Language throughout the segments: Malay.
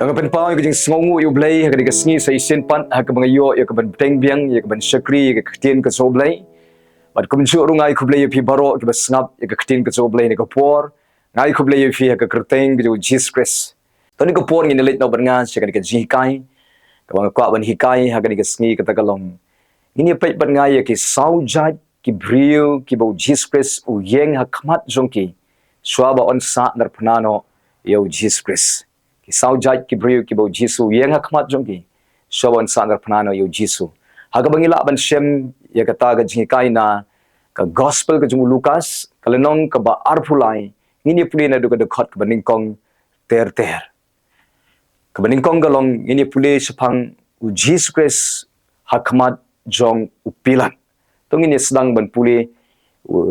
Ang pau yung Sngi U Blei haka di Sngi sa isin pan haka mga yo ya kaban teng biang ya kaban shakri ya katin ka so Blei bat kumju rungai ku Blei pi baro ka snap ya katin ka so Blei ni ka por ngai ku Blei pi haka kerteng bi Jesus Christ toni ka por ni lit no ban nga sa ka jikai ka mga kwa ban hikai haka di Sngi ka tagalong ini pait ban nga ya ki sau jait ki briew ki bo Jesus Christ u yeng ha khmat jongki shwa ba on sahnarphna no yo Jesus Christ ki sau jait ki briew ki bo Jisu yeng ha khmat jongki shwa on sahnarphna no yo Jisu haga bangila ban shem ya kata ga jingikai na ka gospel ka jung Lukas kalenong ka ba arphulai ini puli na du ka dekhat ka baningkong ter ka baningkong galong ini puli sepang u Jesus Christ ha khmat jong upilan tong ini sedang ban puli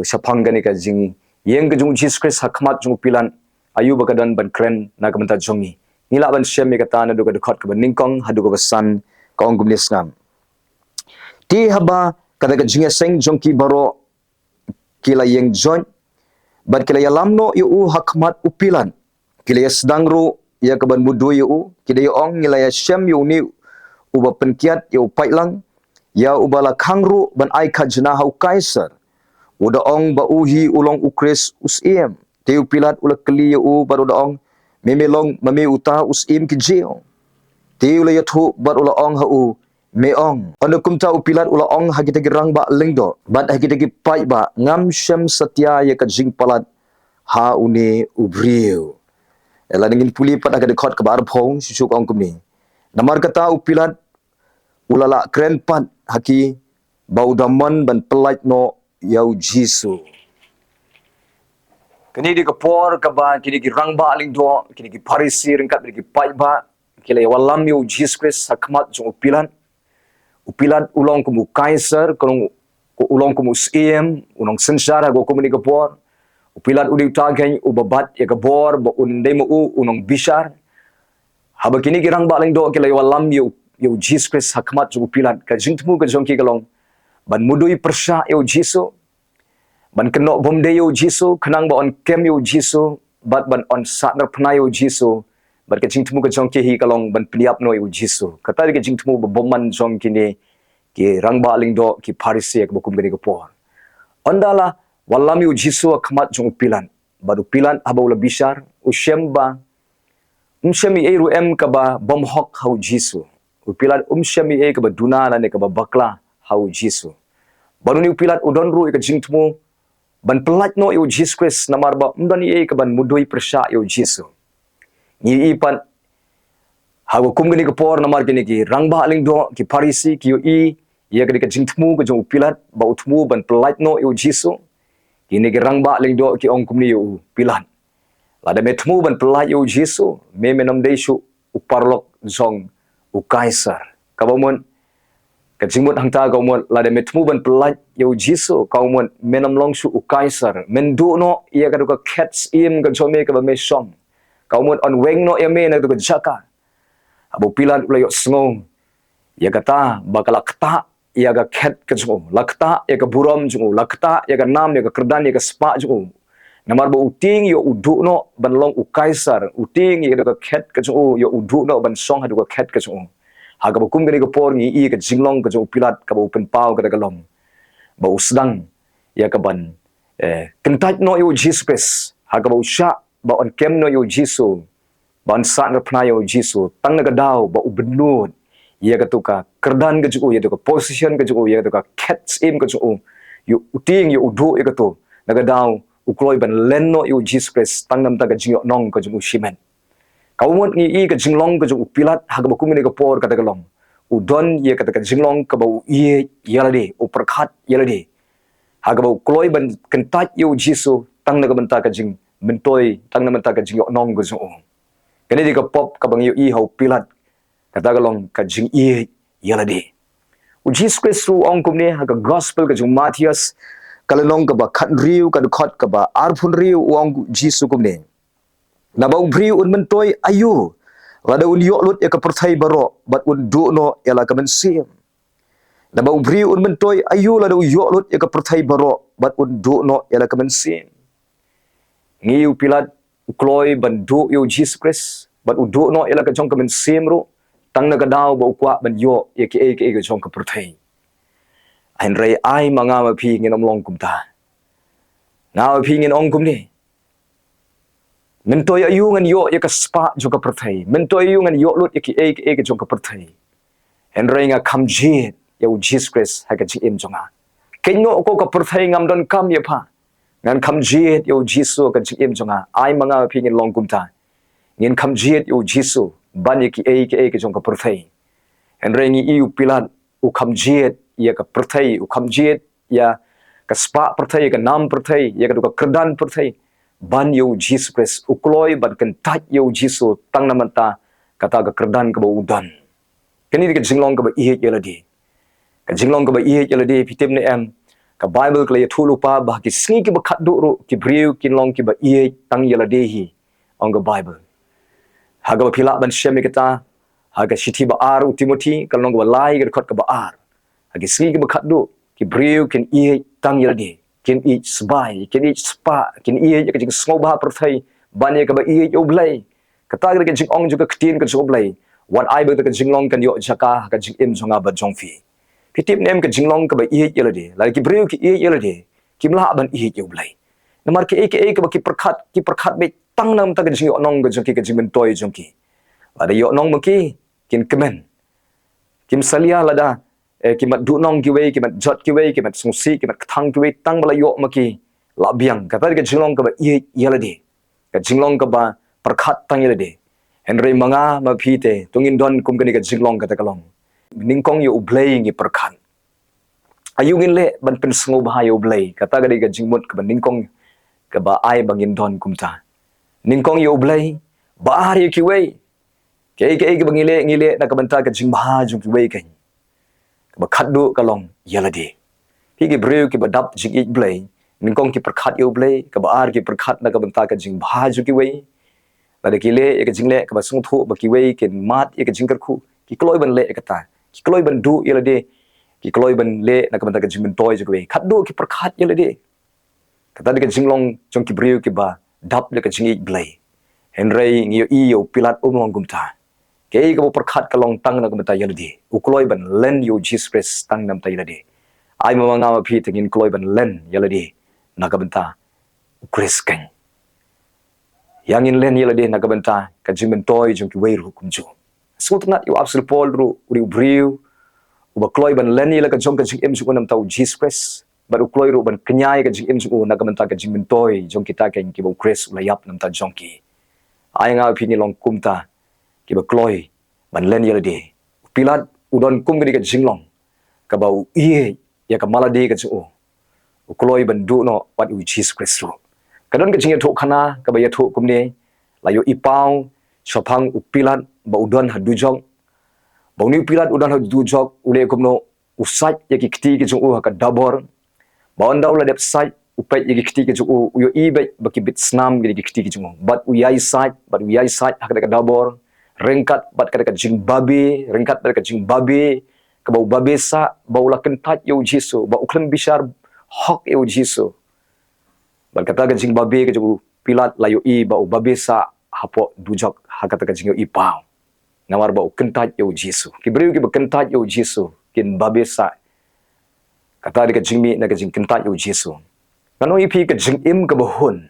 sepang gani ka jing yeng ka jung Jesus Christ ha khmat jong upilan ayu bakadan ban kren na ka menta jongi nila ban shem me kata na du ka dekhat ka baningkong hadu ka basan ka ong gumnis ngam ti haba kada ka jinga seng jongki baro kila yeng join ban kila yalamno yu hakmat upilan kila ya sedang ru ya kaban mudu yu kila ya ong ngila ya shem yu ni uba penkiat yu paitlang ya ubala khangru ban ai khajna hau kaiser uda ong ba uhi ulong ukris usim te upilat ula kli yu baru da ong memelong mame uta usim kijeo te ula yathu bar ula ong hau meong anu kumta upilat ula ong hagita girang ba lingdo bat hagita gi pai ba ngam shem satya ya ka jing palat ha uni ubriu ela dingin puli pat aga dekhot ka bar phong susuk ong kumni namar kata upilat ulala kren pat haki baudaman ban pelait no yau Jisu kini di kapor ka ba kini gi rang ba lingdo kini gi parisi ringkat gi pai ba kila ya walam yu Jesus Christ hakmat jong upilat ulong kumu kaiser kulong ulong kumu siem unong sensara go komuni kapor upilat udi tagay ubabat ya kabor ba unday mo unong bishar haba kini girang baling do kila walam yu Jesus Christ hakmat jong upilat ka jingtmu ka jongki galong ban mudui persya yu Jisu ban keno bomde yu Jisu kenang ba on kem yu Jisu bat ban on sahnarphna yu Jisu bat ka jingtmu ka jongki hi kalong ban piliap no yu Jisu kata ka jingtmu ba boman jong kini ki rang baling do ki parisi ak bukum gani kapor ondala walam yu Jisu hakmat jong upilan bad upilan haba ula bishar ushemba umshemi e ruem ka ba bomhok hau Jisu upilat umshemi e ka ba dunala ne ka ba bakla hau Jisu banuni upilat udon ru ka jingtmu ban pelat no yu Jesus Christ namar ba umdani e ka ban mudui persya yu Jisu ni ipan hago kum gani kapor namar kini ki rang ba aling do ki parisi ki yu i ya ka ka jingtmu ka jong upilat ba utmu ban pelat no yu Jisu kini ki rang ba aling do ki ong kumni yu pilan lada metmu ban pelat yu Jisu me menam desu uparlok zong u kaiser kabamon ka jingmut hangta kaumon lada metmu ban pelat yu Jisu kaumon menam longsu u kaiser mendu no ia ka ka cats im ka jome ka ba me som kaumon on weng no ya me na ka Jaka abu pilan ula yo sngo ya kata bakala kta ya ga ket ka jong lakta ya ka buram jong lakta ya ka nam ya ka kerdan ya ka spa jong namar ba uting yo udu no ban long u kaiser uting ya ka ket ka jong yo udu no ban song ha ka ket ka jong ha ka bukum gani ka por ni i ka jinglong ka jong pilat ka ba open pau ka galong ba usdang ya ka ban kentat no yo Jesus Christ ha ka ba usha ba on kem no yo Jisu ban sahnarphna yo Jisu tang na daw ba ubenut ya ka tuka kerdan ka ju ya ka position ka ju ya ka cats im ka ju yu uting yu udu ya ka to na daw ukloi ban lenno yu Jesus Christ tang nam ta ka jingyo nong ka ju shimen kaumot ni i ka jinglong ka ju pilat ha ka bakum ni ka por ka galong udon ya ka jinglong ka ba i yalade uperkhat yalade ha ka ba ukloi ban kentat yu Jisu tang na ka banta ka jing mentoi tang na menta ka jingyo nong ka ju kani di ka pop ka bang yu i hau pilat kata galong ka jing i yalade u Jesus Christ ru ong kumne ha ka gospel ka jung Matthias kalenong ka ba khat riu ka khot ka ba arphun riu ong Jesus kumne na ba briu un mentoi ayu rada un yo lut ya ka perthai baro bat un du no ela ka mensim na ba briu un mentoi ayu la do yo lut ya ka perthai baro bat un du no ela ka mensim ngiu pilat kloi ban du yo Jesus Christ bat uduk no ila ka jong ka men sim ru tang na ka daw ba ukwa ban yo ye ke ka jong ka perthei an rei ai manga ma phi ngin om long kum ta na phi ngin ong kum ni men toy ayu ngan yo ye ka spa jo ka perthei men toy ayu ngan yo lut ye ke ka jong ka perthei an rei nga kham ji ye Jesus Christ ha ka ji im jonga kenno ko ka perthei ngam don kam ye pha ngan kham ji ye Jisu ka ji im jonga ai manga phi ngin long kum ta ngin kham ji ye Jisu ban ye ke jong ka perthei an rei ngi iu pilat u kham ji ye ka perthei u kham ji ya ka spa perthei ka nam perthei ye ka du ka kerdan perthei ban yo Jesus Christ ukloi ban kan tat yo Jisu tang namanta kata ka kerdan ka udan kani ka jinglong ka ba iye yeladi ka jinglong ka ba iye yeladi pitim ne em ka Bible ka ya thulu pa ba ki sngi ki ba khat du ru ki briew kin long ki ba iye tang yeladi hi ong ka Bible haga ba phila ban shemi kata haga shithi ba ar u Timothy ka long ba lai ka khot ka ba ar haga sngi ki ba khat du ki briew kin iye tang yeladi kin i sbai kin i spa kin iye ka jing sngo ba perthei ban ye ka ba iye U Blei kata ka jing ong ju ka ktin ka U Blei what I be ka jing long kan yo Jaka ka jing im jonga ba jong fi pitip nem ka jing long ka ba iye yeladi la ki briew ki iye yeladi ki mla ban iye U Blei namar ke ka ba ki perkhat be tang nam ta ka jing yo nong ka jong ki ka jing men toy jong ki ada yo nong mo ki kin kemen kim salia lada ki mat du nong ki wei ki mat jot ki wei ki mat sungsi ki mat thang ki wei tang bala yo ma ki la biang kata ka jinglong ka ba ye yelade ka jinglong ka ba perkhat tang yelade henry manga ma phi te tungin don kum ka ni ka jinglong ka ta kalong ningkong yo U Blei ngi perkhat ayungin le ban pen sngo ba yo U Blei kata ka ni ka jingmut ka ba ningkong ka ba ai bangin don kum ta ningkong yo U Blei ba ari ki wei ke ka bangile ngile na ka banta ka jing ba jung ki wei kan ba khat du ka long yeladi hi ki breu ki ba dap jing U Blei ningkong ki perkhat U Blei ka ba ar ki perkhat na ka banta ka jing ba ju ki wei la de ki le ka jing le ka ba sung thu ba ki wei kin mat ye ka jing kar khu ki kloi ban le ka ta ki kloi ban du yeladi ki kloi ban le na ka banta ka jing ben toy ju ki wei khat du ki perkhat yeladi ka ta ka jing long jong ki breu ki ba dap le ka jing U Blei henry ngi yo pilat long gum ta ke ka bo perkhat ka long tang na ka banta yeladi ukloi ban len yo Jesus Christ tang nam ta yeladi ai ma nga ma phi tingin kloi ban len yeladi na ka banta Chris kan yang in len yeladi na ka banta ka jimen toy jong ki wei ru kum ju so tna yo absol Paul ru briew u ba kloi ban len yela ka jong ka jing em ju nam ta Jesus Christ ba u kloi ru ban knyai ka jing em ju na ka banta ka jimen toy jong kita kan ki bo Chris la yap nam ta jong ki ai nga phi ni long kum ta ki ba kloi ban len yeladi pilat udon kum ka jinglong ka ba u iye ya ka maladi ka ju u kloi ban du no wat u Jesus Christ ro kadon ka jing tho khana ka ba ya tho kum ne la yo ipau shophang u pilat ba udon ha du jong ba ni pilat udon ha du jok ule kum no usat ya ki kti ki ju ka dabor ba onda ula dep sai upet ya ki kti ki ju yo ibe ba ki bit snam ki kti ki ju bat u yai sat ha ka dabor rengkat bat ka jing babi rengkat bat ka jing babi ka bau babi sa bau la kentat yo Jisu ba uklen bishar hok yo Jisu bat kata ka jing babi ka ju pilat la yo i ba babi sa hapo dujok ha kata ka jing yo i pau nawar ba kentat yo Jisu ki breu ki ba kentat yo Jisu kin babi sa kata ka jing mi na ka jing kentat yo Jisu kanu i phi ka jing im ka ba hun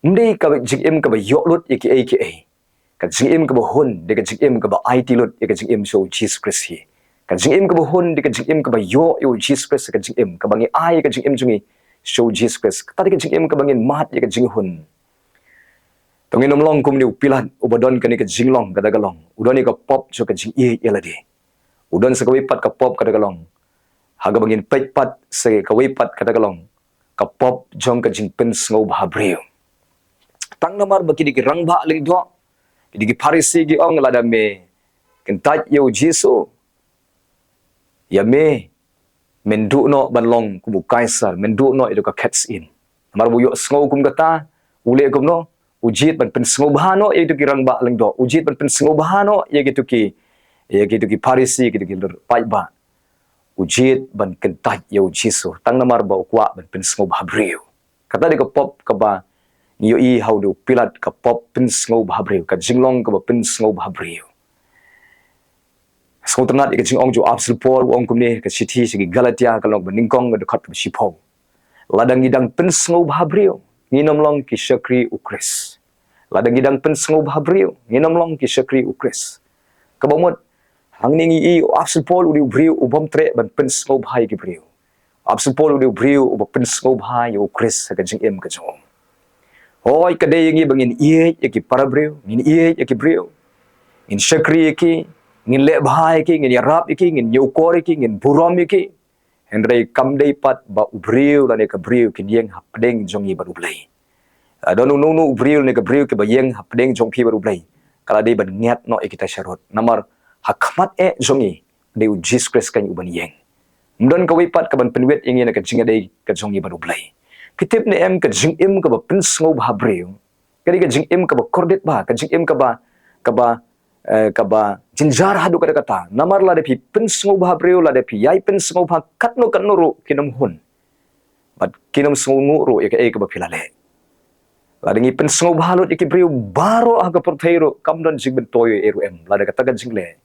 ndei ka jing im ka ba yo lut ki ka jing im ka ba hun de ka jing im ka ba IT lut ka jing im show Jesus Christ hi ka jing im ka ba hun de ka jing im ka ba yo Jesus Christ ka jing im ka bangi ai ka jing im jungi show Jesus Christ ta ka jing im ka bangin mat ka jing hun tongin long kum ni pilat ubadon ka ni ka jing long ka dagalong udon ni ka pop so ka jing yeladi udon sa ka wipat ka pop ka dagalong haga bangin pet pat sa ka wipat ka dagalong ka pop jong ka jing pen sngo ba breu tang namar ba ki di rang ba ling do di Parisi gi ong lada me kentat yo Jisu ya me mendu no banlong kubu kaisar mendu no itu ka cats in mar bu yo sngo kum kata ule kum no ujit ban pen sngo bahano itu ki rang ba leng do ujit ban pen sngo bahano ye gitu ki Parisi gitu ki pai ba ujit ban kentat yo Jisu tang namar ba kwa ban pen sngo ba breu kata di ka pop ka ba Yo I how do pilat ka pop pen sngo babriu ka jinglong ka pen sngo babriu. Sngo ternat ka jingong jo Apostle Paul ong kumne ka city sigi Galatia ka long beningkong ka dekat ka sipo. Ladang idang pen sngo babriu nginom long ki syakri ukris. Ladang idang pen sngo babriu nginom long ki syakri ukris. Ka bomot hang ningi I Apostle Paul udi briu ubom tre ban pen sngo bhai ki briu. Apostle Paul udi briu ubom pen sngo bhai ukris ka jingem ka jong. Hoy kadai ngi bangin iye ki parabriu ngin iye ki briu. In syakri ki ngin le bhai ki ngin yarap ki ngin yukor ki ngin burom ki. Hendrai kam dei pat ba ubriu la ne ka briu ki yeng hapdeng jong I ba ublei. Adonu nu ubriu ne ka briu ki ba yeng hapdeng jong pi ba ublei. Kala dei ban ngiat no kita syarot. Namar hakmat jong I dei Jesus Christ kan uban yeng. Mdon ka wipat ka ban penwet ingin ka jinga dei ka jong I ba ublei. Kitip ni em ka jing im ka ba pen sngo ba briu. Kadi ka jing im ka ba kordet ba ka jing im ka ba jinjar hadu kada kata namar la de pi pen sngo ba briu la de pi yai pen sngo ba katno ro kinam hun. Bat kinam sngo ro ka ba pilale. La de ngi pen sngo ba lot ki briu baro aga portero kam don jing ben toyo eru em la de kata ka jing le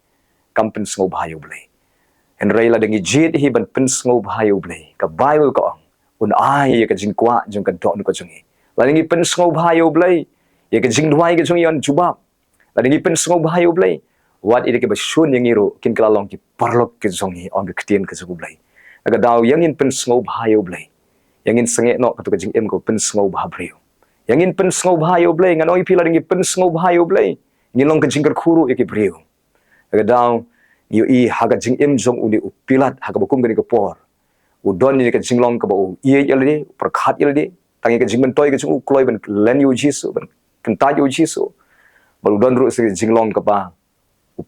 kam pen sngo ba yo ble. En rei la de ngi jit hi ban pen sngo ba yo ble ka Bible ko un ai ka jing kwa jong ka dok ko jong I la ngi pen sngo bha yo blei ye ka jingduwai ka jong yon jubab la ngi pen sngo bha yo blei wat ide ke ba shun yang iro kin kala long ki parlok ke jong I on ka ktien ka jong blei aga daw yang in pen sngo bha yo blei yang in sange no ka to ka jing em ko pen sngo bha breu yang in pen sngo bha yo blei nganoi pi la ngi pen sngo bha yo blei ngi long ka jingkar khuru ye ki breu aga daw yo I haga jing em jong uli upilat haga bukum gani ka por udon ni ka jinglong ka ba iye yalde prakhat yalde tangi ka jingmen toy ka chung kloi ban len yu Jisu ban kenta yu Jisu ba udon ru se jinglong ka ba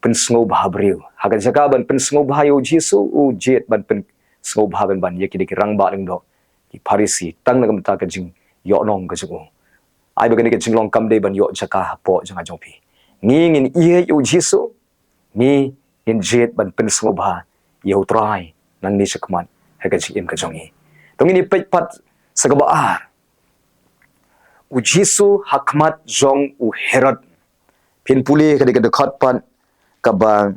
pen sngo ba briu haga Jaka ban pen sngo ba yu Jisu u jet ban pen sngo ba ban ye ki rang ba ling do ki parisi tang na ka jing yo nong ka chung ai ba ka jinglong kam de ban yo Jaka po janga jopi ngin iye yu Jisu ni in jet ban pen sngo ba yo try nang ni sakman haka jing im ka jong I tong ini pet pat sagabaar u Jisu hakmat jong u Herod pin puli ka dekat pan ka ba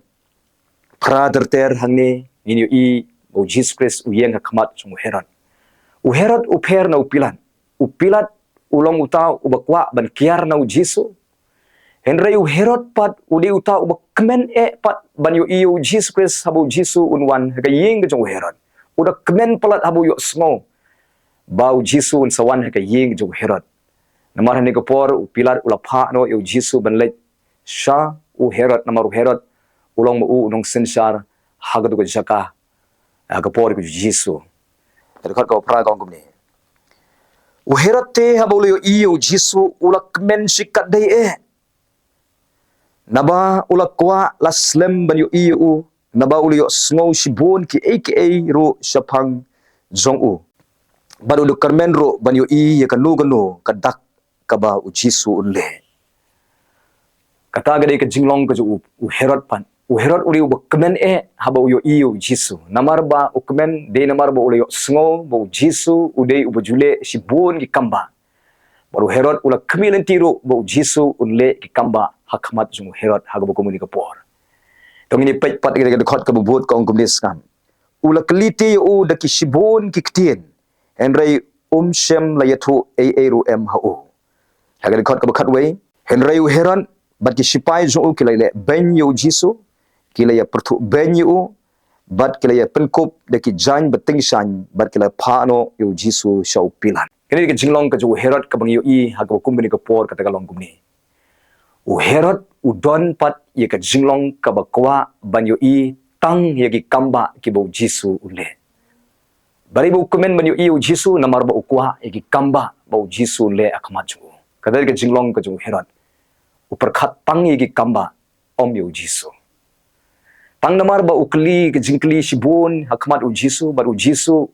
prader ter hangni ini I u Jesus Christ u yeng hakmat jong u Herod u per na u Pilat ulong utau u bakwa ban kiar na u Jisu Henry u Herod pat u di utau u bakmen pat ban u Jesus Christ habu Jisu unwan haka yeng ka jong u Herod udah kemen pelat habu yok sngo bau Jisu un sawan ka yeng jong Herod namar ni ko por u Pilat ula pha no yo Jisu ban let sha u Herod namar u Herod ulong mu nong sensar haga du Jaka aga por ku Jisu dekat ko pra kong kumni u Herod te habu yo Jisu ula kemen sikat dai naba ula kwa laslem ban yo naba uli yo sngo shibon ki aka ro shapang jong u baru do karmen ro ban yo ye kanu kadak kaba u Jisu unle kata gade ka jinglong ka u Herod pan u Herod uli u kamen haba yo Jisu namar ba u kamen de namar ba uli yo sngo ba u Jisu u de u bajule shibon ki kamba baru Herod ula kemilen tiro ba u Jisu unle ki kamba hakmat jong Herod haga ba komuni ka por tong ini pet pat kita dekat ke bubut kong kumnis kam ula keliti u da ki shibon ki ktien henry shem la yatu ru ho haga dekat ke bakat wei henry u heran bat ki shipai jo u kilai le ben yu Jisu kilai ya pertu ben yu bat kilai ya penkop da ki jan beting shan bat kilai phano yu Jisu shau pilan kini ke jinglong ke jo Herod ke bang yu haga kumbini ke por kata kalong kumni u Herod udon pat ye ka jinglong ka bakwa banyo tang ye ki kamba ki bo Jisu ule bari bo komen banyo u Jisu namar ba ukwa ye ki kamba bo Jisu le akmat ju kadal ka jinglong ka ju Herod uperkhat tang ye ki kamba om yu Jisu tang namar ba ukli ka jingkli shibun hakmat u Jisu bar u Jisu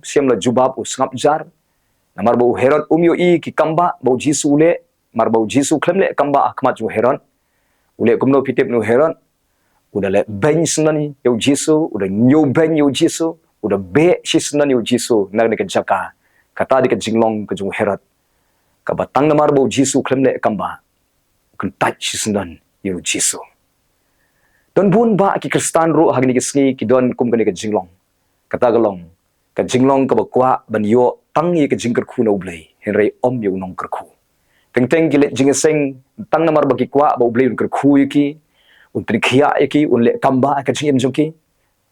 siam la jubab u sngap jar namar ba u Herod yu ki kamba bo Jisu ule mar ba u Jisu klemle kamba akmat ju Herod ule kumno pitip nu Herod udah le ben senani yu Jisu udah nyu ben yu Jisu udah be si senani yu Jisu nang dekat Jaka kata dekat jinglong ke jung Herod batang namar bau Jisu klemle kamba kan touch sindan yu Jisu don bun ba ki Kristan ro hagni ki sngi ki don kum kani ka jinglong kata galong ka jinglong ka bakwa ban yo tang ye ka jingker khu no blei henry om yu nong ker khu teng ki le jingeseng tang namar ba ki kwa ba blei ker khu ki un tri khia ki un le kamba ka jingem jongki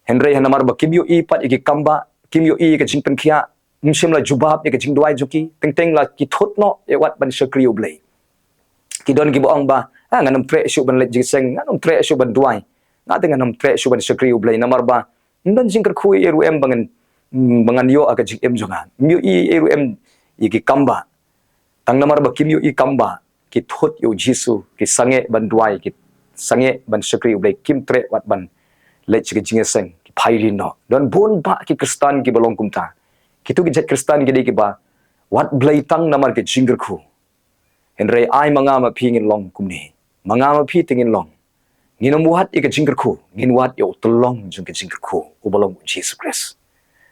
henry hanamar ba kimyo I pat ki kamba kimyo I ka jingpen khia mshim la jubab ye ka jingduai joki teng la ki thot no ye wat ban shakri u blei ki don ki boong ba nganam tre shu ban le jingeseng nganam tre shu ban duai ngating nganam tre shu ban shakri u blei namar ba ndan jingker khu ye ru em bangan yo aka jing em jonga myo I eru em ye ki kamba tang namar ba kimyo I kamba ki thot yo Jisu ki sange ban duai ki sange ban shakri u blei kim tre wat ban le chi jingeseng ki phairi no don bon ba ki Kristan ki balong kumta kitu ki jet Kristan ki ki ba wat blei tang namar ki jingker khu henry ai manga ma phingin long kumni manga ma phi tingin long nginam wat ik jingker khu ngin wat yo tolong jung ki jingker khu ubalong Jesus Christ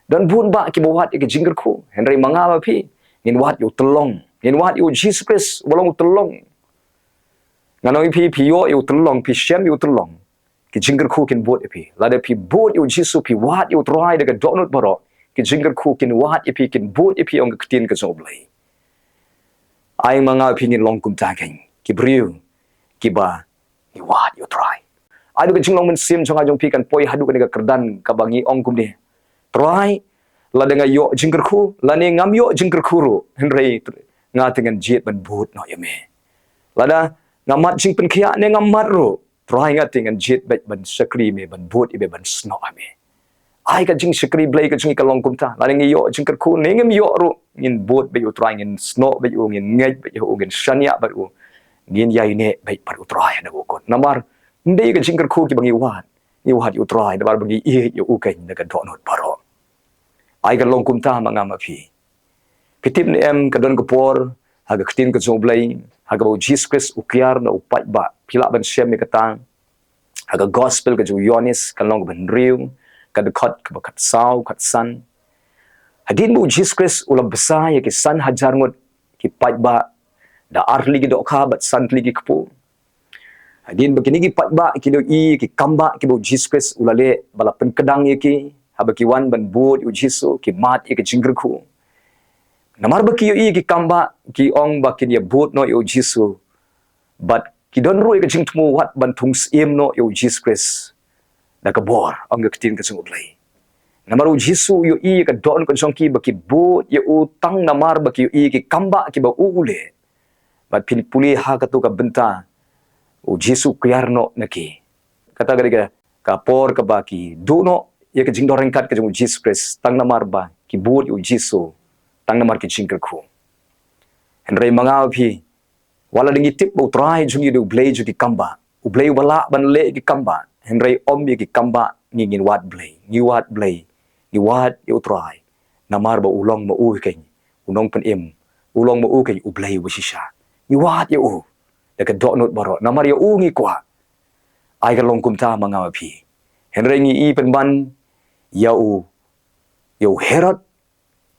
dan bun ba ki wat ik jingker khu henry manga ma phi ngin wat yo tolong ngin wat yo Jesus Christ ubalong tolong nganoi phi yo yo tolong phi shem yo tolong ki jingker khu kin bot phi lada phi bot yo Jesus phi wat yo try de ka donut baro ki jingker khu kin wat phi kin bot phi ong ka tin ka joblei ai manga phi ngin long kum ta ken ki briew kiba ni wat yo try ai du ka jinglong men sim chonga jong phi kan poi hadu ka kerdan ka bangi ong kum ni try la dengan yo jingker khu la ni ngam yo jingker khu ro henry nga dengan jet ban bot no yame lada ngamat jing pen khia ne ngamat ro try nga dengan jet ban sakri me ban bot ibe ban sno ame ai ka jing sakri blai ka jing ka long kum ta la ni yo jingker khu ne ngam yo ro ngin bot be yo try ngin sno be yo ngin ngai be yo ngin shania ba yo ngin yai ne be par utrai na ko namar ndei ka jingker khu ki bangi wat ni wat yo try na bar bangi e yo u kai na ka do not paro ai ka long kum ta manga ma phi kitip ni em ka don ko por haga ktin ka joblai haga bo Jesus Christ ukiar na upat ba pila ban shem ni katang haga gospel ka jo yonis ka long ban briew ka de khat ka khat sau khat san hadin bo Jesus Christ ulam besa ya ki san hajar ngot ki pat ba da arli ki do kha bat san li ki kpu hadin begini ki pat ba ki do I ki kamba ki bo Jesus Christ ulale bala pen kedang ye ki habaki wan ban bot yu Jisu ki mat ki jingker khu namar ba ki I ki kamba ki ong ba ki ya bot no yu Jisu but ki don ru ki jing tmu wat ban thung sim no yu Jesus Christ da ka bor ong ka tin ka chung blai namar u Jisu yu I ka don ko chong ki ba ki bot yu tang namar ba ki I ki kamba ki ba ule but pin puli ha ka tu ka bynta u Jisu kuyarno naki kata ga ka por ka ba ki do no ye ka jing doreng kat ka jung Jesus Christ tang namar ba ki bot yu Jisu tang namar ki jingker khu henry manga phi wala dingi tip bo try jung yu blei ju ki kamba u blei wala ban le ki kamba henry om ye ki kamba ngin wat blei ni wat blei ni wat yu try namar ba ulong ma u ken unong pen em ulong ma u ken u blei wu shisha ni wat yu da ka do not baro namar yu ngi kwa ai ka long kum ta manga phi henry ngi I pen ban yau Herod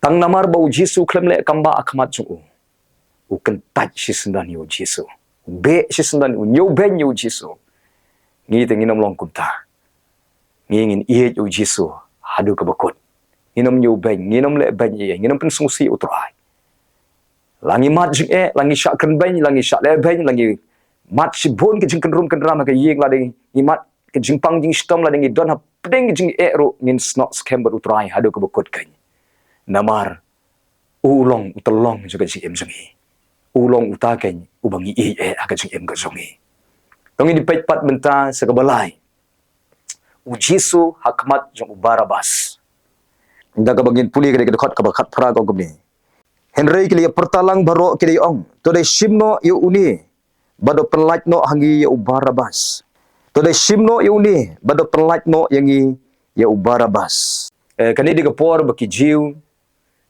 tang namar bau Jisu klemle kamba khmat chu u kan touch sindan yu Jisu be sindan u nyu ben yu Jisu ngi te nginom long kumta ngin I yu Jisu hadu ka bakot nginom nyu ben nginom le ben ye nginom pen sungsi utrai langi mat jing langi syak kan ben langi syak le ben langi mat si bon ke jing kan rum kan ram ka yeng la ding ni mat ke jing pang jing stom la ding don ha pedeng jing ro ngin snot scamber utrai hadu ka bakot kan namar ulong utalong juga jing em jongi ulong utaken ubangi aga jing em ga jongi tongi di pet pat benta sakabalai u Jisu khmat jong Barabbas inda ka bagin puli ka de khat ka khat phra ko gumni henry kili pertalang baro kili ong to de shimno yu uni bado penlaj no hangi ya Barabbas to de shimno yu uni bado penlaj no yangi ya Barabbas kani di ka por baki jiu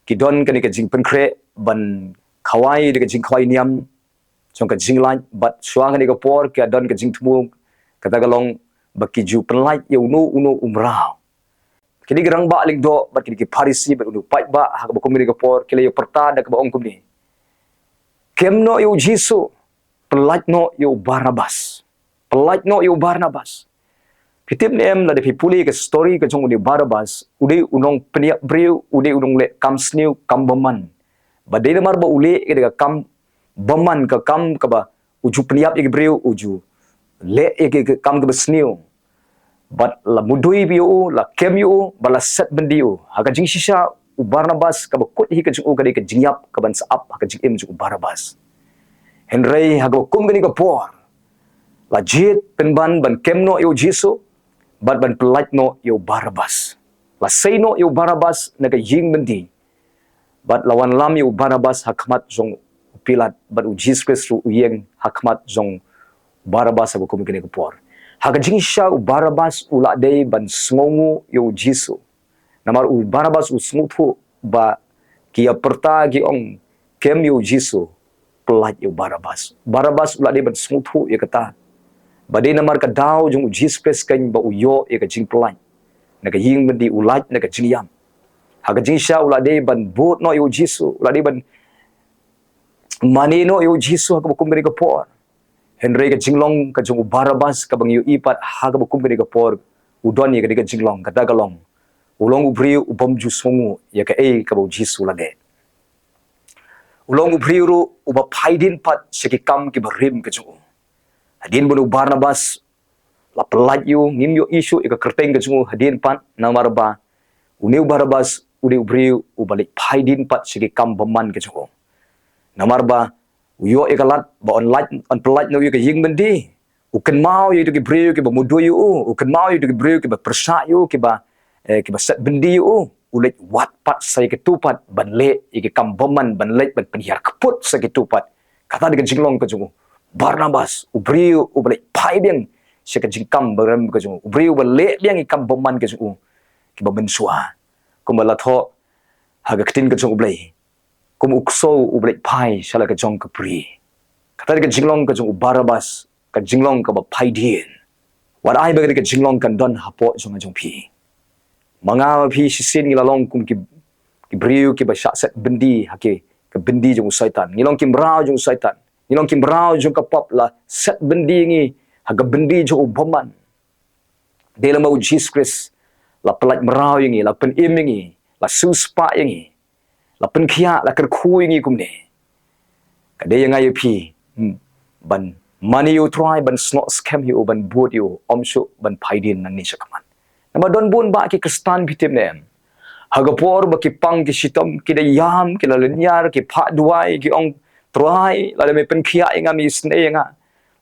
ki don kani ka jing penkre ban khawai de ka jing khawai niam chong ka jing lai bat shwa kani ka por ka don ka jing tmu kata galong baki ju penlai ya unu umrao kini gerang ba ling do bat kini ki parisi bat unu pai ba ha ba komini ka por kile yo perta da ka ba ong kumni kemno yu Jisu, pelajno yu Barabbas. Pelajno yu Barnabas. Pitip ni em la de pipuli ke story ke jong udi Barabbas, udi unong peniak briew, udi unong le kam sniu kam baman. Ba de mar ba ule ke de kam baman ke kam ke ba uju peniap ke briew uju le ke kam ke sniu. But la mudui biu la kem yu bala set bendiu. Haka jing shisha u Barnabas ke ba kut hi ke jong ke de ke jingyap ke ban saap haka jing em jong Barabbas. Henry haka kum ke ni ke por. La jait penban ban kemno yu Jisu, bat ban pelajno yu Barabbas. La seino yu Barabbas naga ying bendi. Bat lawan lam yu Barabbas khmat jong pilat bat u Jesus Christ u yeng khmat jong Barabbas abu kum kene kupor. Haka jingsha u Barabbas u la dei ban smongu yu Jisu. Namar u Barabbas u smuthu ba kia perta ki ong kem yu Jisu pelaj yu Barabbas. Barabbas u la dei ban smuthu ya kata. Badai namar ka daw jong Jesus Christ kan ba uyo e ka jing pelaj. Na ka ying bendi ulaj na ka jingyam. Haka jingsha ula dei ban bot no yu Jisu, ula dei ban mani no yu Jisu haka bukum gani ka por. Henry ka jinglong ka jong Barabbas ka bang yu ipat haka bukum gani ka por. Udon ye ka di ka jinglong ka dagalong. Ulong ubriu ubom ju smongu ya ka ka ba Jisu lage. Ulong ubriu ru uba paidin pat sikikam ki barim ka jong. Hadien bunu Barnabas la pelaj yu ngim yu isu ika kerteng ke jungu hadien pan namar ba uniu Barabbas udi ubriu ubalik paidin pat sigi kam baman ke jungu namar ba uyo ika lat ba on pelaj no yu ke ying bendi uken mau yu ki briu ki ba mudu yu uken mau yu ki briu ki ba persa yu ki ba set bendi yu ulik wat pat sai ke tupat ban le iki kam baman ban le ban penhiar keput sai ke tupat kata di ke jinglong ke jungu Barnabas ubriu ubalik pai biang sia ka jingkam baram ka jung ubriu balik biang ikam baman ka jung ki ba shwa kumala tho haga ktin ka jung ublei kum ukso ubalik pai sala ka jong ka pri kata ka jinglong ka jung Barabbas ka jinglong ka ba pai dien wat ai ba ka jinglong kan don hapo jong jong pi manga pi sisin ngilalong kum ki briu ki ba sha set bendi hake ka bendi jong syaitan ngilong kim rao jong syaitan Nilong kim brau jong kapap la set bendi ngi haga bendi jo ubaman. Dela mau Jesus Christ la pelaj merau ngi la pen im ngi la suspa ngi la pen khia la ker khu ngi kumne. Kade yang ayu pi ban money you try ban snot scam you ban boot you omshu ban paidin nan ni sakaman. Nama don bun ba ki Kristan bitim nem. Haga por ba ki pang ki sitom ki dayam ki la lenyar ki pha duai ki ong try la me pen khia inga mi sne nga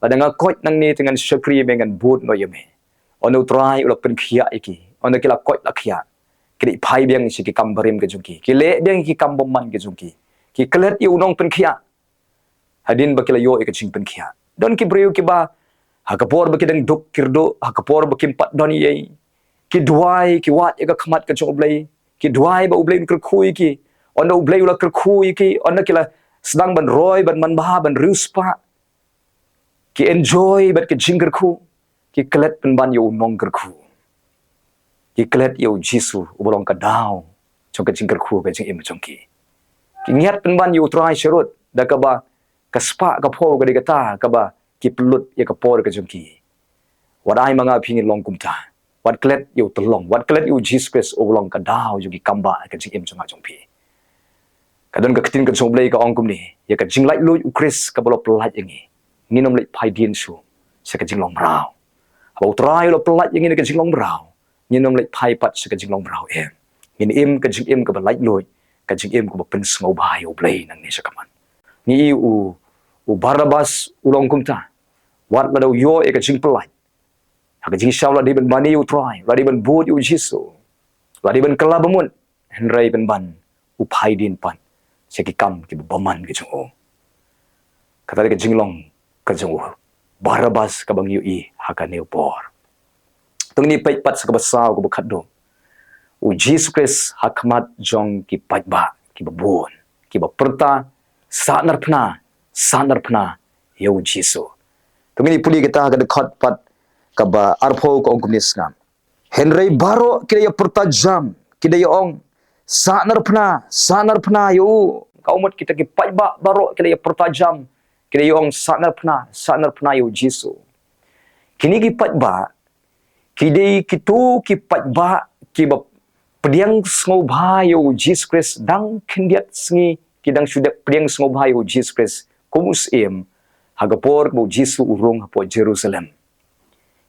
la danga koit nang ni dengan syakri dengan boot no yeme ono try ula pen khia iki ono kila koit la khia kri phai biang si ki kam barim ke jungki ki le biang ki kam bomman ke jungki ki klet yu nong pen khia hadin bakila yo ik ching pen khia don ki breu ki ba hakapor ba ki dang duk kirdo hakapor ba ki pat don ye ki duai ki wat ik khmat ke jung Blei ki duai ba ublei ker khui ki ono ublei ula ker khui ki ono kila sedang ban roy ban manbaha ban ruspa ki enjoy bat ki jingker khu ki klet pen ban yo nong ker khu ki klet yo Jisu ubolong ka daw chong ka jingker khu ka jing im chong ki ngiat pen ban yo try sherut da ka ba ka spa ka pho ka digata ka ba ki plut ya ka por ka jong ki wadai manga phingi long kumta wat klet yo tolong wat klet yo Jesus Christ ubolong ka daw yo ki kamba ka jing im chong pi kadon ka ktin ka jong Blei ka ong kum ni ya ka jing lai lu Chris ka bolo pelaj ngi nginom lai pai dien su sa ka jing long brau abo trai lo pelaj ngi ka jing long brau nginom lai pai pat sa ka jing long brau ngin im ka jing im ka ba lai lu ka jing im ko ba pen sngo bai o Blei nang ni sa kaman ni u Barabbas ulong kum ta wat la do yo e ka jing pelaj ha ka jing shaw la di ben mani u trai la di ben boot u Jisu la di ben kala bamun henrai ben ban u pai dien pan seki kam ki baman ki chung kata ke jinglong ka chung Barabbas ka bang yu I haka ne por tung ni pai pat sa ka basaw ko bakhat do u Jesus Christ khmat jong ki pat ba ki babon ki ba perta sahnarphna yu Jisu tung ni puli kita ka dekat pat ka ba arpho ko ong kumnis ngam Henry baro kida ya perta jam kida ya ong sahnarphna yu kaumat kita ki paiba barok kila ya pertajam kila yong sahnarphna yo Jisu. Kini ki paiba kidei kitu ki paiba ki ba pediang sngoba yo Jesus Christ dang kendiat sngi kidang sudah pediang sngoba yo Jesus Christ kumus em hagapor bo Jisu urung hapo Jerusalem.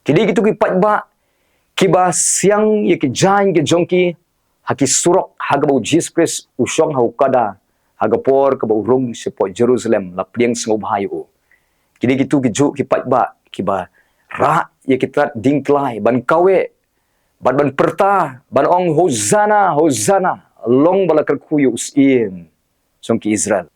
Kidei kitu ki paiba kiba siang ye ki jain ke jongki haki surok hagabo Jesus Christ usong haukada hagapor ke urung sepo Jerusalem la pliang sngobayo. Kini gitu gijuk ki patba kiba ra ye kita dingklai ban kawe ban perta ban ong hosana long bala kerkuyu usin jongki Israel.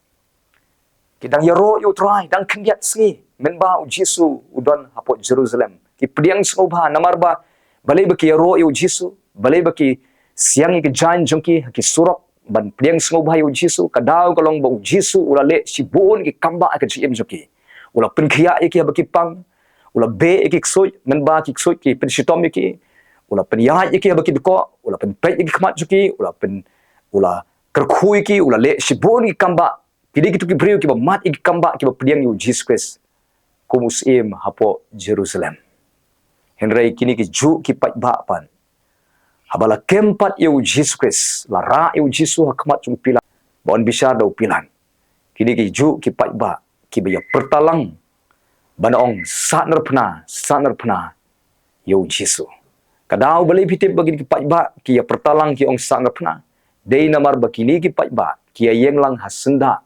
Kidang yaro yo try dang kendiat sni menba Jisu udon hapo Jerusalem. Ki pliang sngoba namarba balai baki yaro yo Jisu balai baki siang ke jan jongki ki surok ban pliang sngobai u Jisu kadau kalong bo Jisu ula le sibun ki kamba ke gm joki ula penkhia ki baki pang ula be ki ksoi men ba ki ksoi ki pen sitom ki ula pen ya ki baki deko ula pen pe ki khmat joki ula kerkhui ki ula le sibun ki kamba kidi kitu ki briew ki ba mat ki kamba ki ba pliang u Jesus Christ kumus im hapo Jerusalem henry kini ki ju ki pat ba pan habala kempat eu Jesus Christ lara eu Jisu khmat chung pilan bon bisa dau pilan kini ki ju ki paiba ki baya pertalang banong sahnarphna eu Jisu kadau bali pitip bagi ki paiba ki ya pertalang ki ong sahnarphna dei namar bakini ki paiba ki yeng lang hasenda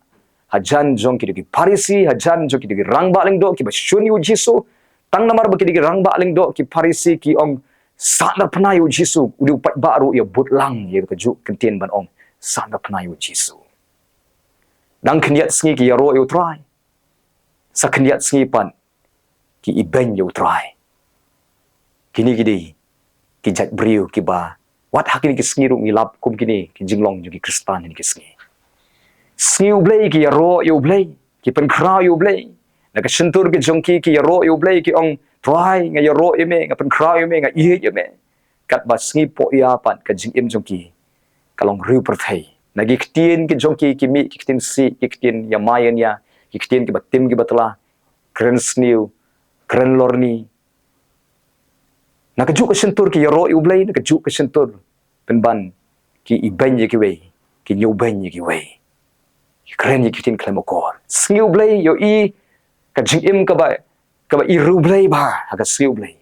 hajan jong ki Parisi hajan jong ki rangba ling do ki ba shun eu Jisu tang namar bagi ki rangba ling do ki Parisi ki ong sahnarphna yo Jisu udah upat baru ya butlang ya keju kentien ban ong sahnarphna yo Jisu dang kendiat sngi ki yaro yo try sa kendiat sngi pan ki iben yo try kini gidi ki jat briew ki ba wat hakini ki sngi ru ngilap kum kini ki jinglong jo ki Kristan ni ki sngi U Blei ki yaro yo Blei ki pen kra yo Blei na ka sentur ki jongki ki yaro yo Blei ki ong try nga yaro eme nga pen kra eme nga ie eme kat ba sngi po ya pan ka jing em jongki kalong riu perthai nagi ktien ki jongki ki mi ki ktien si ki ktien ya mayan ya ki ktien ki batim ki batla kren sniu kren lorni na ka juk ka sentur ki yaro U Blei na ka juk ka sentur pen ban ki iben ye ki we ki nyu ben ye ki we kren ye ki ktien klemokor sngi U Blei yo I ka jing em ka ba i U Blei ba ha ka sngi U Blei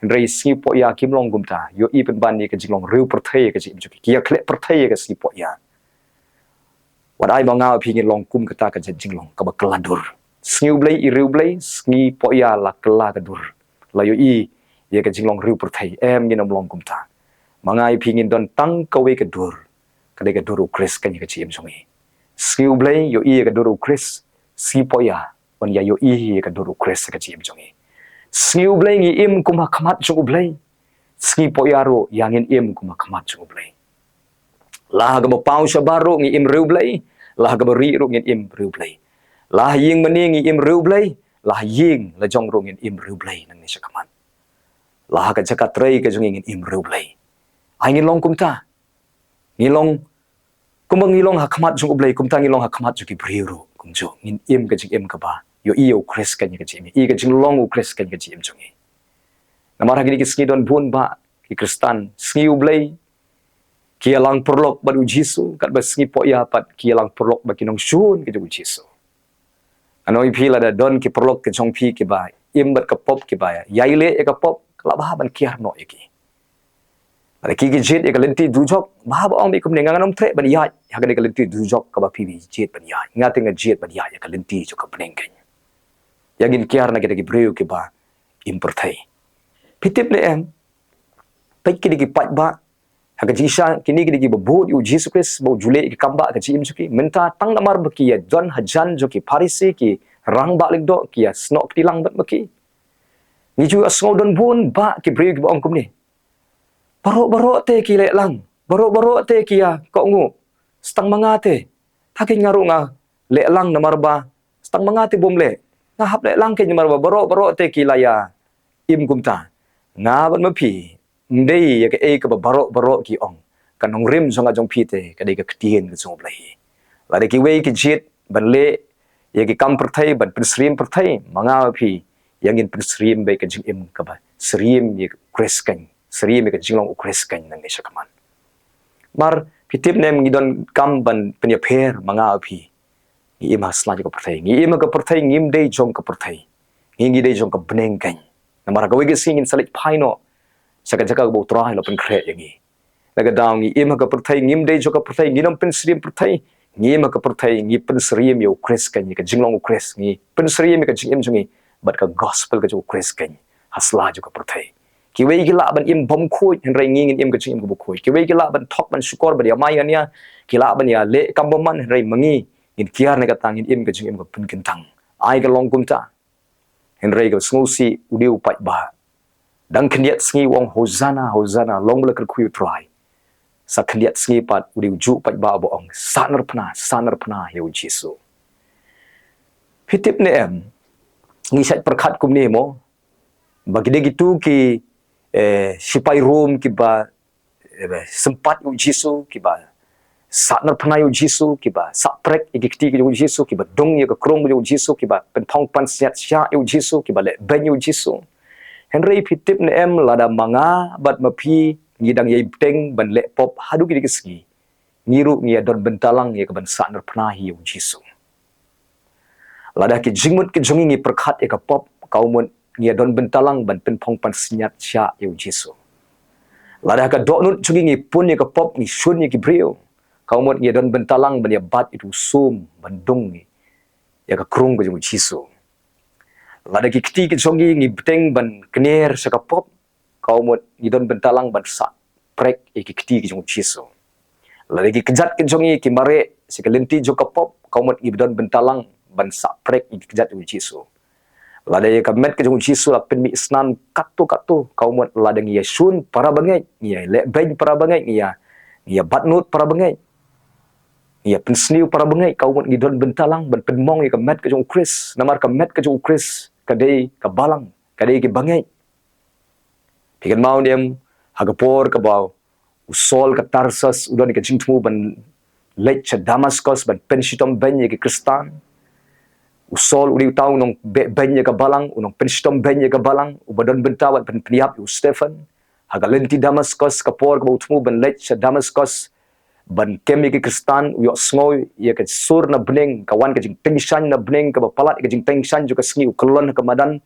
Henry sngi po ya kim long gumta yo I pen ban ni ka jinglong riu perthai ka jim joki kia kle perthai ka sngi po ya wadai ba nga phi long kum kata ka jinglong ka ba keladur sngi U Blei i U Blei sngi po ya la kela ka dur la yo I ye ka jinglong riu perthai em ni nam long gumta mangai phi ngin don tang ka we ka dur ka de ka dur u Chris ka ni ka jim songi sngi U Blei yo I ka dur u Chris sngi po ya on ya yo I ka dur u Chris ka jim songi sngi U Blei ngi im kuma khmat chung U Blei sngi po ya ro yang im kuma khmat chung U Blei lah ga mo pau sha baro ngi im U Blei lah ga bari ro ngi im U Blei lah ying mani ngi im U Blei lah ying la jong ro ngi im U Blei nang ni sha khmat lah ka Jaka trei ka jong ngi im U Blei ai ngi long kum ta ngi long kum ngi long ha khmat chung U Blei kum ta ngi long ha khmat chu ki briew ro kum jo ngi im ka jing im ka ba yo iyo Chris kan ye ka jing I ka jing long u Chris kan ka jing chung ngi namar hagi ki sngi don bun ba ki Kristan sngi U Blei ki lang perlok ba u Jisu kat ba sngi po ya pat ki lang perlok ba ki nong shun ki u Jisu anoi phi la da don ki perlok ki chong phi ki ba im bat ka pop ki ba ya ile e ka pop kala ba ban ki har no e ki ada ki jit e ka lenti du jok ba ba ong bi kum ne ngang nom tre ban ya ha ka lenti du jok ka ba phi bi jit ban ya ngate nga jit ban ya ka lenti jo ka peneng kan yagin kiar na kita ki briew ki ba imperthai pitip le em pai ki ki pat ba ha ka jisha kini ki ba bod u Jesus Christ bo jule ki kamba ka jim suki menta tang namar ba ki ya John hajan jo ki Parisi ki rang ba lik do ki ya snok tilang bat ba ki ni ju asngo don bun ba ki briew ki ba ong kum ni baro te ki le lang baro te ki ya ko ngu stang mangate thaking ngaru nga le lang namar ba stang mangate bom le na hap le lang ke nyamar ba baro te ki la ya im gumta nga ban ma phi ndei ya ke e ka ba baro ki ong kan ong rim zonga jong phi te ka dei ka ktien ka jong blai la de ki wei ki jit ban le ye ki kam perthai ban pensrim perthai manga phi yang in pensrim be ka jing im ka ba srim ye kres kan srim ye ka jinglong kres kan nang ni sakaman mar pitip nem ngidon kam ban penya pher manga phi ngi ima sla ka perthai ngi ima ka perthai ngim dei jong ka perthai ngi dei jong ka bneng kan namar ka wei sing in salit phaino saka jaka bo trai lo pen kre yangi laga daw ngi ima ka perthai ngim dei jong ka perthai ngi nom pensrim perthai ngi ma ka perthai ngi pensrim yo kres kan ngi ka jinglong kres ngi pensrim ka jingim jungi bat ka gospel ka jo kres kan hasla jo ka perthai ki wei ki la ban im bom khoi hen rai ngi im ka jingim ka bo khoi ki wei ki la ban thok ban sukor ba ya mai ania ki la ban ya le kam bom man hen rai mangi in kiar ne ka tang in im ka jingim ka pun kin tang ai ka long kum ta hen rai ka smusi udiu pai ba dang khniat sngi wong hosana hosana long la ka khu try sa khniat sngi pat udiu ju pai ba bo ong sahnarphna yo Jisu pitip ne em ngi sat perkhat kum ni mo bagi de gitu ki sipai rom ki ba sempat yo Jisu ki ba sahnarphna yo Jisu ki ba saprek ikti ki yo Jisu ki ba dong ye ka krong yo Jisu ki ba pen thong pan siat sya yo Jisu ki ba le ben yo Jisu henry pitip ne em lada manga bat mapi ngidang ye teng ban le pop hadu ki kisgi ngiru ngia don bentalang ye ka ban sahnarphna hi yo Jisu lada ki jingmut ki jongi ngi perkhat ye ka pop kaumun ngia don bentalang ban pen thong pan siat sya yo Jisu lada ka donut jongi ngi pun ye ka pop ngi shun ye ki briew kaumun ngia don bentalang ban ye bat itu sum bandung ngi ya ka krung ka yo Jisu lada ki kti ki jongi ngi beteng ban kner sa ka pop kaumun ngi don bentalang ban sa prek ye ki kti ki yo Jisu lada ki kejat ki jongi ki mare si ka lenti jo ka pop kaumun ngi don bentalang ban sa prek ye ki kejat yo Jisu lada ye ka met ki yo Jisu la pen mi snan katu kaumun lada ngi sun para bangai ngi le ben para bangai ngi batnut para bangai ngi pensniu para bangai kaumun ngi don bentalang ban pen mong ye ka met ki yo Chris namar ka met ki yo Chris kadai ka balang kadai ki bangai pikan mau dem hagapor ka baw usol ka Tarsas udon ka jingtmu ban lech cha Damascus ban penshitom ben ye ki Kristan usol uri taw nong ben ye ka balang unong penshitom ben ye ka balang ubadon bentawan ban pniap u Stephen hagalenti Damascus ka por ka utmu ban lech cha Damascus ban kemi ki Kristan yo sngoi ye ka sur na bneng kawan ka jing tengshan na bneng ka palat ka jing tengshan jo ka sngi uklon ka madan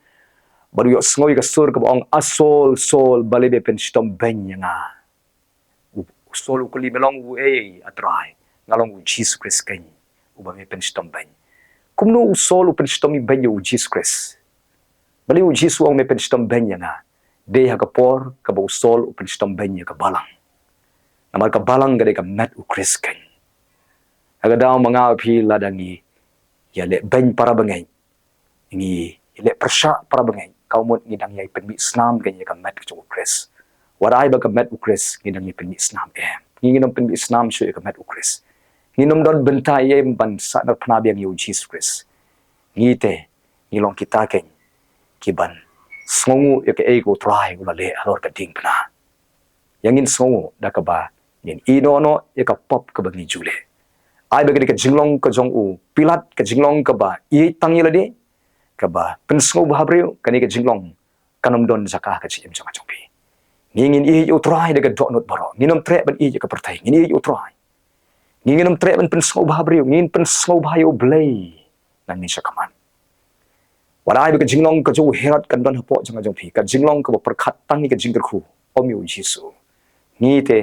baru yo sngoi ka sur ka ong asol sol balebe penshitom ben nga usol ukuli melong u atrai ngalong u Jesus Christ kan ubame penshitom ben kumno usol u penshitom ben yo Jesus Christ bali u Jesus ong me penshitom ben nga de ha ka por ka ba usol u penshitom ben ka balang namar ka balang gade ka met u Christ kan aga daw mga phi ladangi ya le ben para bangai ngi le persha para bangai kaumut ngi dang yai penmi snam kan ya ka met ku Christ warai ba ka met u Christ ngi dang yai penmi snam ngi nom penmi snam shu ka met u Christ ngi nom don bentai yem ban sahnarphna biang yo Jesus Christ ngi te ngi long kita ken kiban sngongu ya ka ego try ula le alor ka ding pna yangin sngongu da ka ba nin inono ya ka pop ka bagi jule ai ba ka jinglong ka jong u pilat ka jinglong ka ba i tangi lade ka ba pensngo ba habreu kani ka jinglong kanom don Jaka ka chim changa chongpi ngin i u try de ka dot not baro nginom tre ban i ka pertai ngin i u try nginom tre ban pensngo ba habreu ngin pensngo ba U Blei nan ni sakaman wadai ba ka jinglong ka jo herat kan don hapo changa chongpi ka jinglong ka ba perkhat tangi ka jingker khu om yo Jisu ngi te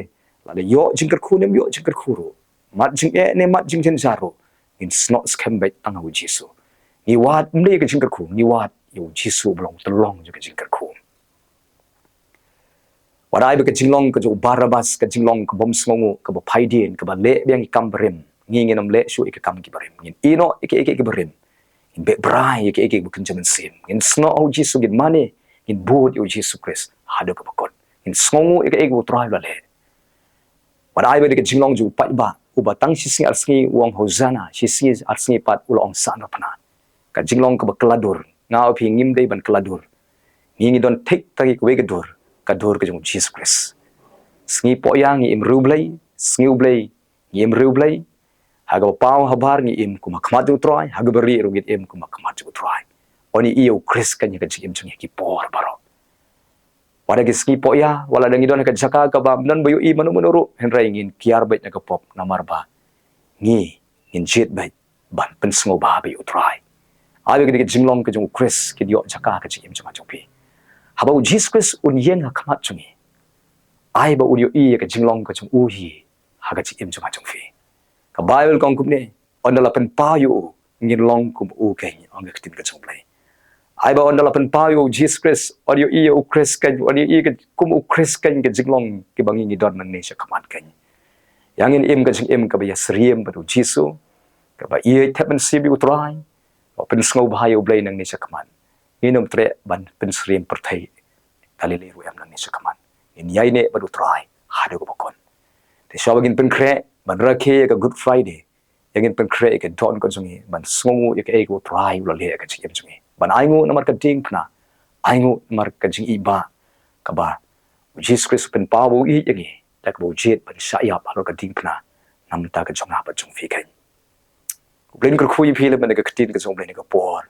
la yo jingker khu nem yo jingker khu ro mat jing ne mat jing jen jaro in snot scam bai tanga u Jisu ni wat mle ka jingker khu ni wat yo Jisu blong tlong jo ka jingker khu wadai ba ka jinglong ka jo Barabbas ka jinglong ka bom sngongu ka ba Hadien ka ba le biang ikam berim ngi nom le shu ikam ki berim ngin ino ike berim in be brai ike bukan jaman sim in sno o Jisu gin mane in bod yo Jisu Christ hado ka bakot in sngongu ike bu try la le wadai ba ka jinglong jo pai ba uba tang sisi arsingi uang hosana sisi arsingi pat ulong sahnarphna ka jinglong ka ba keladur ngau phi ngim dei ban keladur ngi don tek tagi ko wegadur ka dur ka jong Jesus Christ sngi po yang im U Blei sngi U Blei im U Blei haga pau habar ngi im kuma khmat ju troy haga beri rugit im kuma khmat ju troy oni iyo kris kan ya kajim chung ki por baro wada ki ski po ya wala dangi don ka jaka ka ba nan bayu i manu menuru henrai ngin kiar bait na ka pop namar ba ngi in jit bait ban pen sngo ba bi utrai abi ki jinglong ka jung kris ki yo jaka ka jim chung pi haba u Jesus Christ un yen ha khmat chung ai ba u yo i ka jinglong ka chung u hi ha ka jim chung fi ka Bible kong kum ne ondala pen pa yu ngin long kum u ke ong ka tin ka chung play ai ba ondala pen pa yu Jesus Christ audio i u Chris kan audio i ka kum u Chris kan ka jinglong ki bangi ni don nan ne sha khmat kan yang in im ka jing im ka ba ya sriem ba du Jisu ka ba i tapen si bi utrai ba pen sngo ba yu blai nang ne sha khmat inom tre ban pen sriem perthai Galilei ru am nang ne sha khmat in yai ne ba du trai ha de ko bakon te shawagin pen kre ban rakhe ka Good Friday yang pen kre ka don ko jungi ban sngo ya ka e ko trai lo le ka jing jungi ban aingu namar ka ding phna aingu namar ka jing iba ka ba Jesus Christ pen pa bo i yangi tak bo jet ban sha ya ba lo ka ding phna nam ta ka jonga ba jung fi kai blen ko khu yi phi le ban ka tin ka jong blen ka por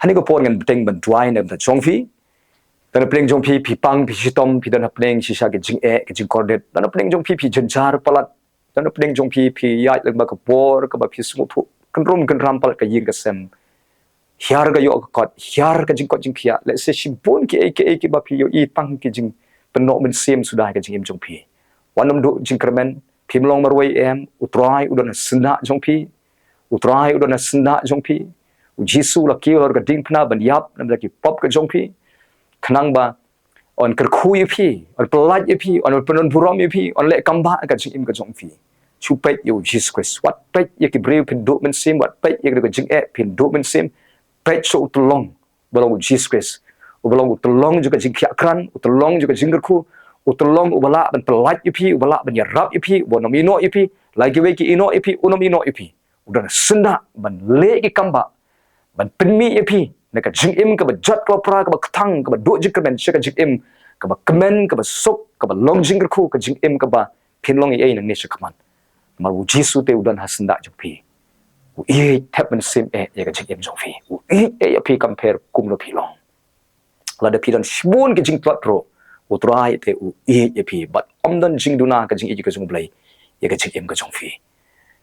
hani ko por ngan teng ban dwai na ta jong fi dan pleng jong phi phi pang phi sitom phi dan pleng si sha ke jing e ke jing cordet dan pleng jong phi phi janjar palat dan pleng jong phi phi ya le ba ka por ka ba phi smu thu kan ram pal ka yin ka sem hiar ga yo ka kot hiar ka jing kot jing phia le se shimpun ke ba phi yo i pang ke jing penok men sem sudah ka jing em jong phi wanam du jing kermen phim long marwai em utrai udon senda jong phi utrai udon senda jong phi Jisu la ki or ka ding phna ban yap nam la ki pop ka jong phi khnang ba on ker khu yi phi on pelat yi phi on penon burom yi phi on le kamba ka jing im ka jong phi chu pet yo Jesus Christ what pet ye ki briew pin do men sim what pet ye ka jing e pin do men sim pet so tulong belong Jesus Christ belong tulong juga jing khia kran tulong juga jing khu tulong ubala ban pelat yi phi ubala ban yarap yi phi bonom ino yi phi lagi we ki ino yi phi unom ino yi phi udan senda ban le ki kamba ban penmi ye phi na ka jing im ka ba jat ko pra ka ba thang ka ba do jik men shaka jik im ka ba kmen ka ba sok ka ba long jing khu ka jing im ka ba phin long ye nang ne shaka man ma u Jisu te udan hasanda jok phi u e tap men sim e ye ka jing im jok phi u e phi compare kum lo phi long la da phi dan shbun ka jing twat ro u trai te u ye phi but omdan jing duna ka jing e ka jong blai ye ka jing im ka jong phi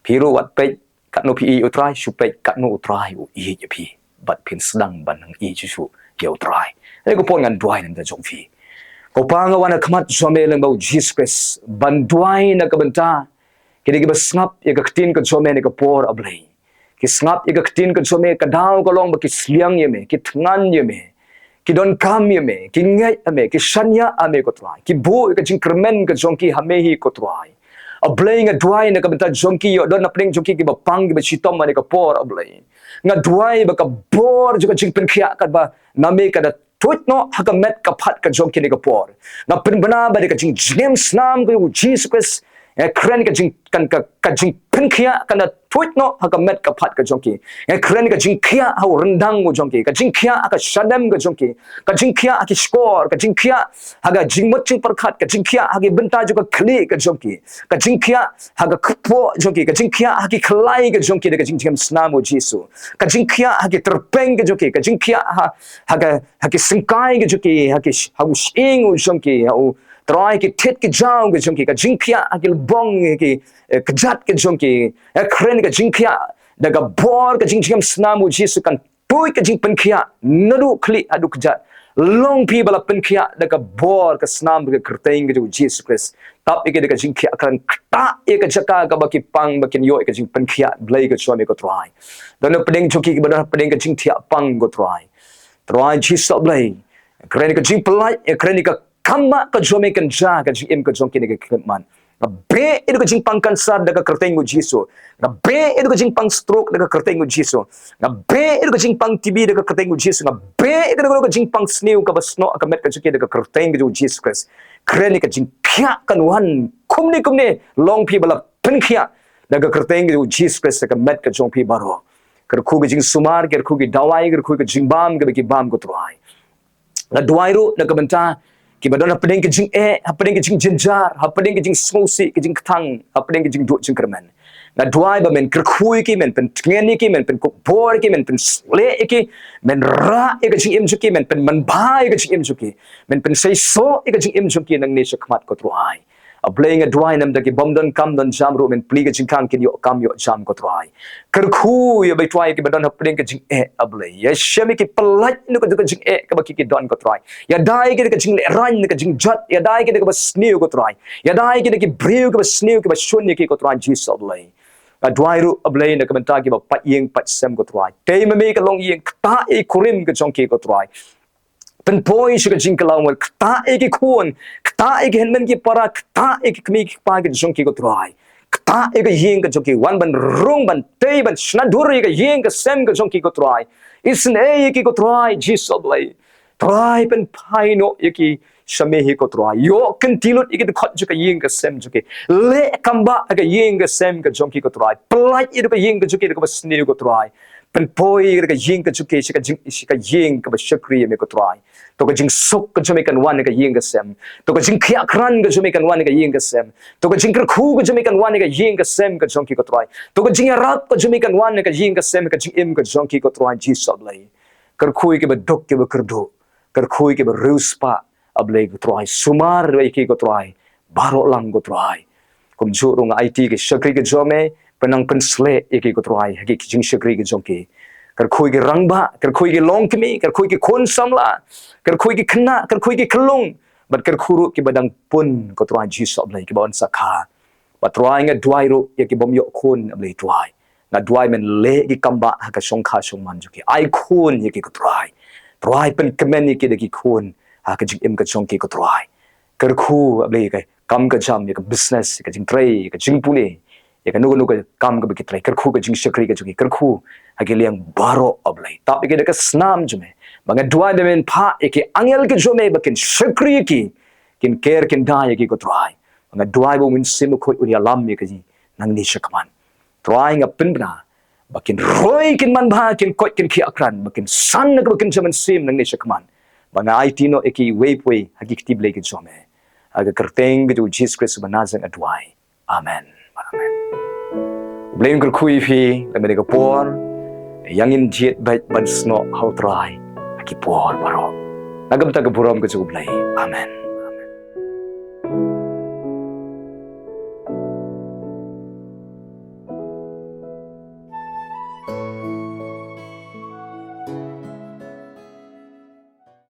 phi ro wat pe kat no pi utrai supet kat no utrai u i je pi bat pin sedang ban ng i Jisu ye utrai ai ko pon ngan duai nan da jong fi ko pa nga wana khmat some leng bau Jesus Christ ban duai na ka banta kini ki basngap ye ka tin ka some ne ka por ablai ki snap ye ka tin ka some ka daw ko long ba ki sliang ye me ki thngan ye me ki don kam ye me ki ngai ame ki shanya ame ko trai ki bu ka jing kermen ka jong ki hame hi ko trai a playing a dry na kabenta jonki yo don na playing jonki ki ba pang ki ba chitom ma ka por a play nga dry ba ka bor jo ka jingpen khia ka ba na me ka da twit no ha ka met ka phat ka jonki ni ka por na pin bana ba ka jing James nam ko Jesus Christ e kren ka jing kan ka jing pen khia ka na twit no ha ka met ka phat ka jonki e kren ka jing khia ha rendang go jonki ka jing khia ka shadam ka jonki ka jing khia ki score ka jing khia ha ga jing mot ching parkhat ka jing khia ha ki benta jo ka khli ka jonki ka jing khia ha ga khpo jonki ka jing khia ha ki khlai ka jonki ka jing jam snam o Jisu ka jing khia ha ki terpeng ka jonki ka jing khia ha ki singkai ka jonki ha u shing o jonki ha u try ki tet ki jaw ka jonki ka jing khia ha ki bong ki kjat ka jonki e kren ka jing khia daga bor ka jing jam snam o Jisu kan toy ka jing pen khia nadu khli adu kjat long pi bala pen khia daga bor ka snam ka kerteng ka Jesus Christ tap ke daga jing khia kan ta e ka jaka ka ba ki pang ba kin yo ka jing pen khia blai ka chome ko try dan pedeng joki ki bada pedeng ka jing thia pang ko try Jesus blai kren ka jing pelai e kren ka kama ka chome kan ja ka jing em ka jong ki ka man be itu ka jing pang cancer daga kerteng ko Jisu na be itu ka jing pang stroke daga kerteng ko Jisu na be itu ka jing pang TB daga kerteng ko Jisu na be itu ka jing pang sniu ka basno ka met ka juki daga kerteng ko Jesus Christ kren ka jing khia kan wan kumni long pi bala pen khia daga kerteng ko Jesus Christ ka met ka jong pi baro ker khu ka jing sumar ker khu ki dawai ker khu ka jing bam ka ki bam ko trai na duai ru na ka benta Kibadon hapening ke jing hapening ke jing jenjar, hapening ke jing smosi ke jing ketang, hapening ke jing duk jing kerman. Na duai ba men kerkhui ki men pen ngeni ki men pen kokbor ki men pen sle ki men ra ke jing im juki men pen man bai ke jing im juki men pen sei so ke jing im juki nang ne khmat ko truai. Playing a dry nam da ki bomdon kam don jam ro men pliga jing kan ki yo kam yo jam ko try kerkhu yo bai try ki badon hapring ka jing a blay ya shemi ki palat no ka jing ka ba ki don ko try ya dai ki ka jing le ran ka jing jat ya dai ki ka ba sneu ko try ya dai ki briew ka ba sneu ki ba shun ki ko try Jisu blay a dry ru a blay na ka banta ki ba pat yeng pat sem ko try te me ka long yeng ta e kurim ka jong ki ko try pen poi shi ka jing ka law ta e ki khun ta e ki hen men ki para ta e ki kmi ki pa ki jong ki ko try ta e ka yeng ka jong ki wan ban rung ban te ban shna duri ka yeng ka sem ka jong ki ko try isn e ki ko try Jisu blay try pen pai no e ki shame hi ko try yo kan tilot e ki khot ju ka yeng ka sem ju ki le kamba ka yeng ka sem ka jong ki ko try plai e ka yeng ka ju ki ka ba sneu ko try pen poi ka yeng ka ju ki shi ka yeng ka ba shakri me ko try to ka jing sok ka jome kan wan ka yeng ka sem to ka jing khia kran ka jome kan wan ka yeng ka sem to ka jing khu ka jome kan wan ka yeng ka sem ka jong ki ko try to ka jing rap ka jome kan wan ka yeng ka sem ka jing im ka jong ki ko try Jisu blay kar khui ke ba dok ke ba kerdo kar khui ke ba ruspa ablay ko try sumar bai ki ko try baro lang ko try kum ju rong IT ke shakri ke jome penang pensle e ki ko try ha ki jing shakri ke jong ki kar khui ke rangba kar khui ke long kmi kar khui ke khon samla kar khui ke khna kar khui ke khlung bat kar khuru ki badang pun ko try Jisu blay ki bon sakha bat try nga duai ro ye ki bom yo khon blay try na duai men le ki kamba ha ka song kha song man ju ki ai khon ye ki ko try pen kemen ki de ki khon ha ka jing im ka chong ki ko try kar khu blay ka kam ka jam ye ka business ka jing tray ka jing pune ye ka nugo kam ka bi ki tray kar khu ka jing shakri ka ju ki kar khu agiliang baro oblay tap ke ka snam jume banga dua de men pha ke angel ke jume bakin shakri ki kin care kin dai ki ko try banga dua bo min sim ko uri alam me ki nang ni shakman trying a pinbna bakin roy kin man bha kin ko kin ki akran bakin san na bakin jaman sim nang ni shakman banga IT no eki waypoi hagikti blay ki jume aga kerteng bi Jesus Christ banazan adwai amen amen blame kar khui phi lamene ka por yang in jait bait ban sno how try aki por baro nagam ta ka buram ka jublay amen